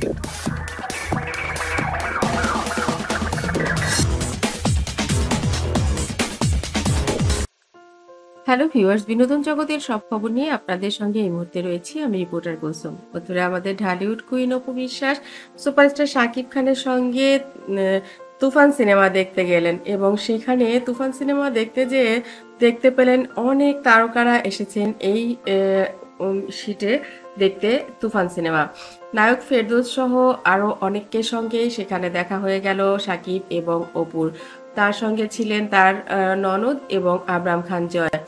Hello viewers, বিনোদন জগতের সব খবর নিয়ে আপনাদের সঙ্গে এই মুহূর্তে রয়েছি আমি রিপোর্টার কুলসুম। বন্ধুরা, আমাদের ঢালিউড কুইন অপু বিশ্বাস সুপারস্টার শাকিব খানের সঙ্গে তুফান সিনেমা দেখতে গেলেন এবং সেখানে তুফান সিনেমা দেখতে যেয়ে দেখতে পেলেন অনেক তারকারা এসেছেন এই সিটে দেখতে তুফান সিনেমা। নায়ক ফেরদৌস সহ আরো অনেকের সঙ্গে সেখানে দেখা হয়ে গেল শাকিব এবং অপুর। তার সঙ্গে ছিলেন তার ননদ এবং আবরাম খান জয়।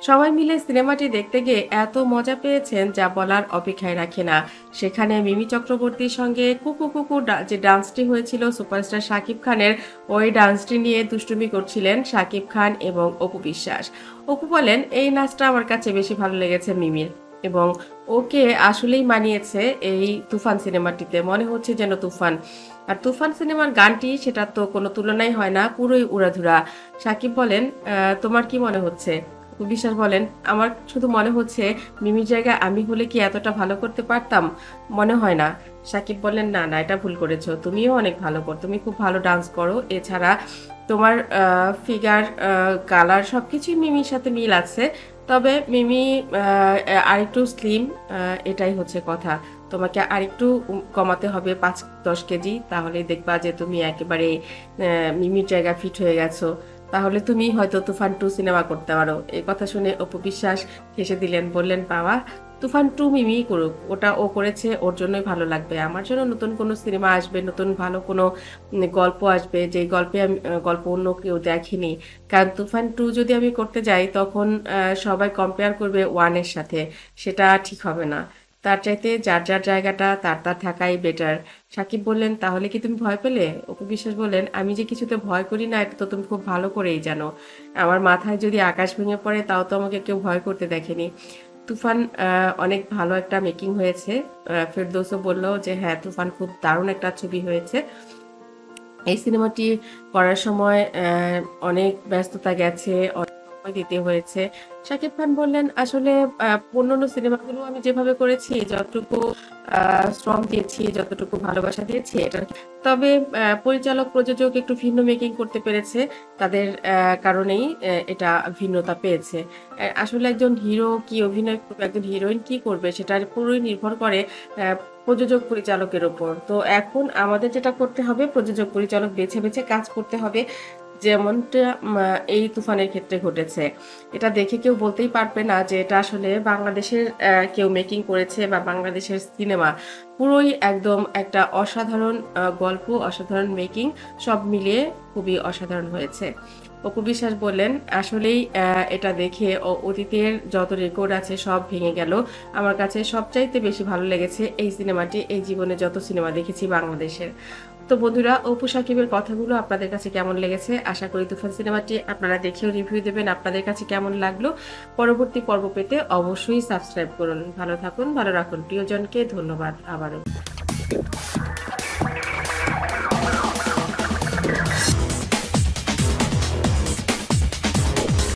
সবাই মিলে সিনেমাটি দেখতে গিয়ে এত মজা পেয়েছেন যা বলার অপেক্ষায় রাখে না। সেখানে মিমি চক্রবর্তীর সঙ্গে কুকু কুকু যে ডান্সটি হয়েছিল সুপারস্টার শাকিব খানের, ওই ডান্সটি নিয়ে দুষ্টুমি করছিলেন শাকিব খান এবং অপু বিশ্বাস। অপু বলেন, এই নাচটা আমার কাছে বেশি ভালো লেগেছে মিমির, এবং ওকে আসলেই মানিয়েছে এই তুফান সিনেমাটিতে, মনে হচ্ছে যেন তুফান। আর তুফান সিনেমার গানটি সেটা তো কোনো তুলনাই হয় না, পুরোই উড়াধুরা। সাকিব বলেন, তোমার কি মনে হচ্ছে? অপু বিশ্বাস বলেন, আমার শুধু মনে হচ্ছে মিমির জায়গায় আমি হলে কি এতটা ভালো করতে পারতাম? মনে হয় না। সাকিব বলেন, না না, এটা ভুল করেছো, তুমিও অনেক ভালো করো, তুমি খুব ভালো ডান্স করো, এছাড়া তোমার ফিগার, কালার সবকিছুই মিমির সাথে মিল আছে। তবে মিমি আরেকটু স্লিম, এটাই হচ্ছে কথা। তোমাকে আরেকটু কমাতে হবে 5-10 কেজি, তাহলে দেখবা যে তুমি একেবারে মিমির জায়গা ফিট হয়ে গেছো। তাহলে তুমি হয়তো তুফান 2 সিনেমা করতে পারো। এই কথা শুনে অপু বিশ্বাস হেসে দিলেন, বললেন, বাবা, তুফান 2 মিমি করুক, ওটা ও করেছে, ওর জন্যই ভালো লাগবে। আমার জন্য নতুন কোনো সিনেমা আসবে, নতুন ভালো কোনো গল্প আসবে, যে গল্পে আমি গল্প অন্য কেউ দেখেনি। কারণ তুফান 2 যদি আমি করতে যাই তখন সবাই কম্পেয়ার করবে 1 এর সাথে, সেটা ঠিক হবে না। তার চাইতে যার যার জায়গাটা তার তার থাকাই বেটার। সাকিব বললেন, তাহলে কি তুমি ভয় পেলে? অপু বিশ্বাস বললেন, আমি যে কিছুতে ভয় করি না এটা তো তুমি খুব ভালো করেই জানো। আমার মাথায় যদি আকাশ ভেঙে পড়ে তাও তো আমাকে কেউ ভয় করতে দেখেনি। তুফান অনেক ভালো একটা মেকিং হয়েছে। ফেরদৌসও বলল যে হ্যাঁ, তুফান খুব দারুণ একটা ছবি হয়েছে। এই সিনেমাটি করার সময় অনেক ব্যস্ততা গেছে, অনেক সময় দিতে হয়েছে। শাকিব খান বললেন, আসলে অন্যান্য সিনেমাগুলো আমি যেভাবে করেছি, যতটুকু শ্রম দিয়েছি, যতটুকু ভালোবাসা দিয়েছি এটা, তবে পরিচালক প্রযোজক একটু ভিন্ন মেকিং করতে পেরেছে, তাদের কারণেই এটা ভিন্নতা পেয়েছে। আসলে একজন হিরো কি অভিনয় করবে, একজন হিরোইন কি করবে, সেটার পুরোই নির্ভর করে প্রযোজক পরিচালকের উপর। তো এখন আমাদের যেটা করতে হবে, প্রযোজক পরিচালক বেছে বেছে কাজ করতে হবে, যেমনটা এই তুফানের ক্ষেত্রে ঘটেছে। এটা দেখে কেউ বলতেই পারবে না যে এটা আসলে বাংলাদেশের কেউ মেকিং করেছে বা বাংলাদেশের সিনেমা। পুরোই একদম একটা অসাধারণ গল্প, অসাধারণ মেকিং, সব মিলিয়ে খুবই অসাধারণ হয়েছে। অপু বিশ্বাস বললেন, আসলেই এটা দেখে অতীতের যত রেকর্ড আছে সব ভেঙে গেল। আমার কাছে সবচাইতে বেশি ভালো লেগেছে এই সিনেমাটি, এই জীবনে যত সিনেমা দেখেছি বাংলাদেশের। তো বন্ধুরা, অপু সাকিবের কথাগুলো আপনাদের কাছে কেমন লেগেছে? আশা করি তুফান সিনেমাটি আপনারা দেখেও রিভিউ দেবেন, আপনাদের কাছে কেমন লাগলো। পরবর্তী পর্ব পেতে অবশ্যই সাবস্ক্রাইব করুন। ভালো থাকুন, ভালো রাখুন প্রিয়জনকে। ধন্যবাদ আবারও।